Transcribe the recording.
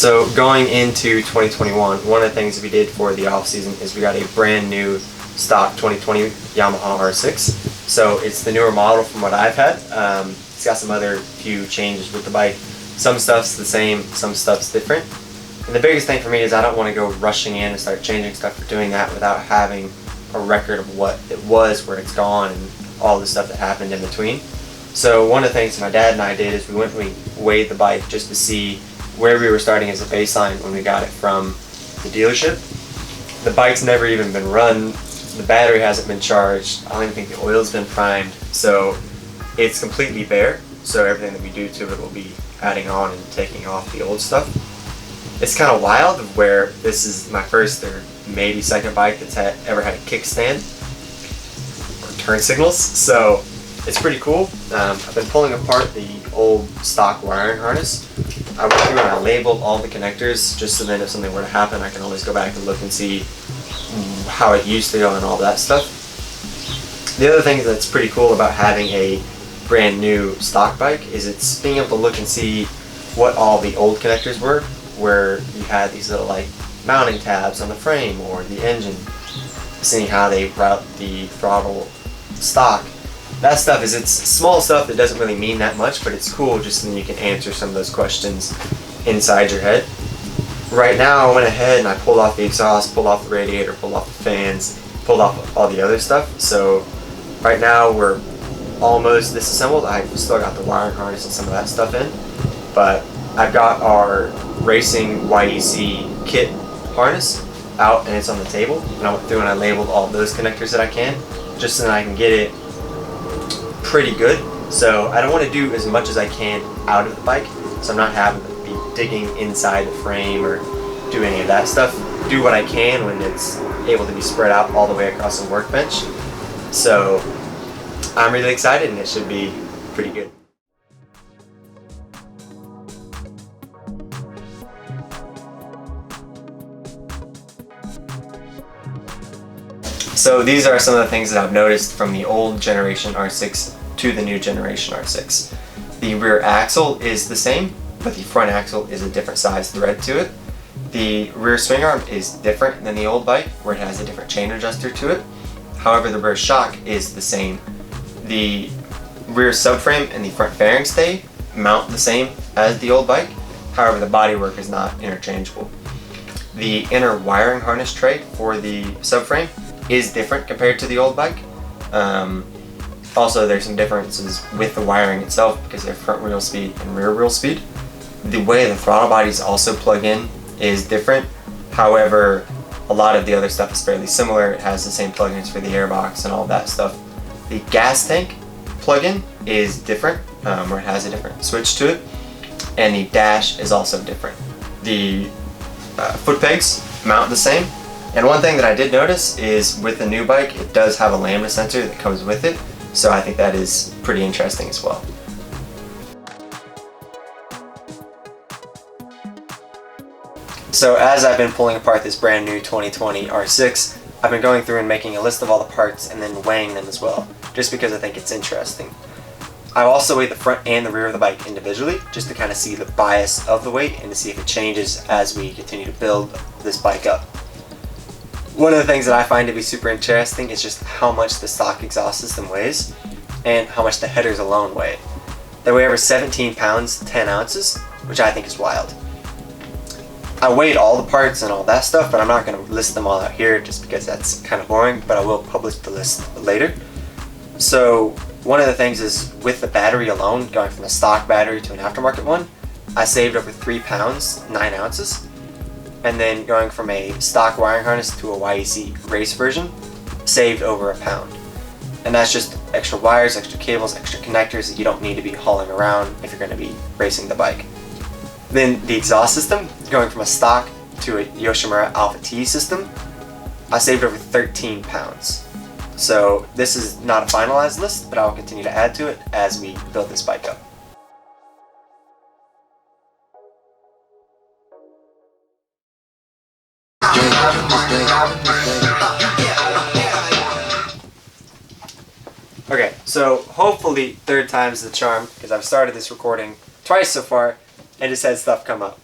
So going into 2021, one of the things we did for the off season is we got a brand new stock 2020 Yamaha R6. So it's the newer model from what I've had. It's got some other few changes with the bike. Some stuff's the same, some stuff's different. And the biggest thing for me is I don't want to go rushing in and start changing stuff or doing that without having a record of what it was, where it's gone, and all the stuff that happened in between. So one of the things my dad and I did is we went and we weighed the bike just to see where we were starting as a baseline when we got it from the dealership. The bike's never even been run, the battery hasn't been charged, I don't even think the oil's been primed, so it's completely bare. So everything that we do to it will be adding on and taking off the old stuff. It's kind of wild where this is my first or maybe second bike that's ever had a kickstand or turn signals, so it's pretty cool. I've been pulling apart the old stock wiring harness. I went through and I labeled all the connectors just so then if something were to happen I can always go back and look and see how it used to go and all that stuff. The other thing that's pretty cool about having a brand new stock bike is it's being able to look and see what all the old connectors were, where you had these little like mounting tabs on the frame or the engine, seeing how they route the throttle stock. That stuff it's small stuff that doesn't really mean that much, but it's cool just so then you can answer some of those questions inside your head. Right now I went ahead and I pulled off the exhaust, pulled off the radiator, pulled off the fans, pulled off all the other stuff. So right now we're almost disassembled. I've still got the wiring harness and some of that stuff in, but I've got our racing YEC kit harness out and it's on the table, and I went through and I labeled all those connectors that I can just so that I can get it pretty good. So I don't want to do as much as I can out of the bike, so I'm not having to be digging inside the frame or do any of that stuff. Do what I can when it's able to be spread out all the way across the workbench. So I'm really excited and it should be pretty good. So these are some of the things that I've noticed from the old generation R6 to the new generation R6. The rear axle is the same, but the front axle is a different size thread to it. The rear swing arm is different than the old bike, where it has a different chain adjuster to it. However, the rear shock is the same. The rear subframe and the front fairing stay mount the same as the old bike. However, the bodywork is not interchangeable. The inner wiring harness tray for the subframe is different compared to the old bike. Also, there's some differences with the wiring itself because they're front wheel speed and rear wheel speed. The way the throttle bodies also plug in is different. However, a lot of the other stuff is fairly similar. It has the same plugins for the airbox and all that stuff. The gas tank plug-in is different, where it has a different switch to it, and the dash is also different. The foot pegs mount the same. And one thing that I did notice is with the new bike, it does have a lambda sensor that comes with it, so I think that is pretty interesting as well. So as I've been pulling apart this brand new 2020 R6, I've been going through and making a list of all the parts and then weighing them as well, just because I think it's interesting. I've also weighed the front and the rear of the bike individually, just to kind of see the bias of the weight and to see if it changes as we continue to build this bike up. One of the things that I find to be super interesting is just how much the stock exhaust system weighs and how much the headers alone weigh. They weigh over 17 pounds, 10 ounces, which I think is wild. I weighed all the parts and all that stuff, but I'm not going to list them all out here just because that's kind of boring, but I will publish the list later. So one of the things is with the battery alone, going from a stock battery to an aftermarket one, I saved over 3 pounds, 9 ounces. And then going from a stock wiring harness to a YEC race version, saved over a pound. And that's just extra wires, extra cables, extra connectors that you don't need to be hauling around if you're going to be racing the bike. Then the exhaust system, going from a stock to a Yoshimura Alpha T system, I saved over 13 pounds. So this is not a finalized list, but I will continue to add to it as we build this bike up. Okay, so hopefully third time's the charm, because I've started this recording twice so far and just had stuff come up.